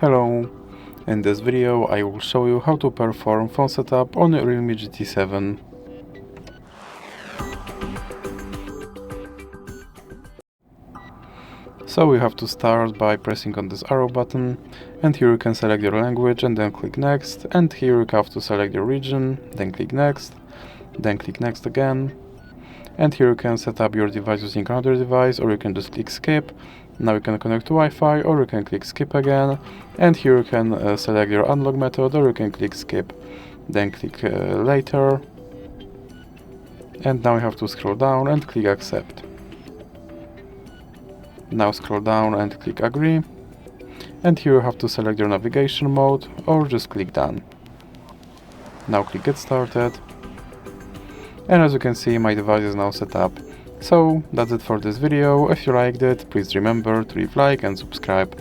Hello! In this video I will show you how to perform phone setup on REALME GT7. So we have to start by pressing on this arrow button, and here you can select your language and then click next, and here you have to select your region, then click next again, and here you can set up your device using another device, or you can just click skip. Now you can connect to Wi-Fi, or you can click skip again, and here you can select your unlock method, or you can click skip, then click later, and now you have to scroll down and click accept. Now scroll down and click agree, and here you have to select your navigation mode, or just click done. Now click get started, and as you can see, my device is now set up. So that's it for this video. If you liked it, please remember to leave a like and subscribe.